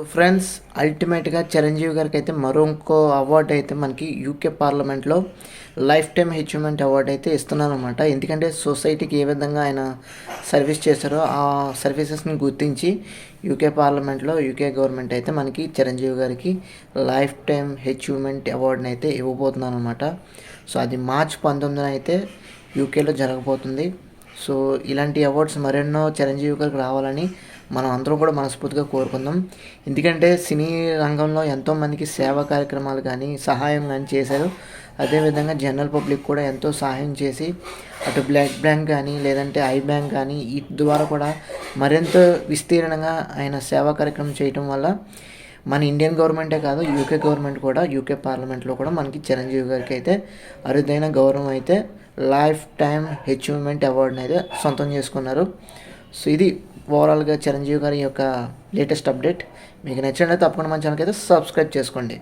Friends, అల్టిమేట్గా చిరంజీవి గారికి అయితే ఇంకో అవార్డు అయితే మనకి యూకే పార్లమెంట్లో లైఫ్ టైమ్ అచీవ్మెంట్ అవార్డు అయితే ఇస్తున్నారనమాట. ఎందుకంటే సొసైటీకి ఏ విధంగా ఆయన సర్వీస్ చేశారో ఆ సర్వీసెస్ని గుర్తించి యూకే పార్లమెంట్లో యూకే గవర్నమెంట్ అయితే మనకి చిరంజీవి గారికి లైఫ్ టైమ్ అచీవ్మెంట్ అవార్డుని అయితే ఇవ్వబోతున్నాను అనమాట. సో అది మార్చి 19న అయితే యూకేలో జరగబోతుంది. సో ఇలాంటి అవార్డ్స్ మరెన్నో చిరంజీవి గారికి రావాలని మనం అందరం కూడా మనస్ఫూర్తిగా కోరుకుందాం. ఎందుకంటే సినీ రంగంలో ఎంతోమందికి సేవా కార్యక్రమాలు కానీ సహాయం కానీ చేశారు. అదేవిధంగా జనరల్ పబ్లిక్ కూడా ఎంతో సహాయం చేసి అటు బ్లడ్ బ్యాంక్ కానీ లేదంటే ఐ బ్యాంక్ కానీ వీటి ద్వారా కూడా మరింత విస్తీర్ణంగా ఆయన సేవా కార్యక్రమం చేయటం వల్ల మన ఇండియన్ గవర్నమెంటే కాదు యూకే గవర్నమెంట్ కూడా యూకే పార్లమెంట్లో కూడా మనకి చిరంజీవి గారికి అయితే అరుదైన గౌరవం అయితే లైఫ్ టైమ్ అచీవ్మెంట్ అవార్డుని అయితే సొంతం చేసుకున్నారు. సో ఇది ఓవరాల్గా చిరంజీవి గారి యొక్క లేటెస్ట్ అప్డేట్. మీకు నచ్చినట్లయితే తప్పకుండా మన ఛానల్కి అయితే సబ్స్క్రైబ్ చేసుకోండి.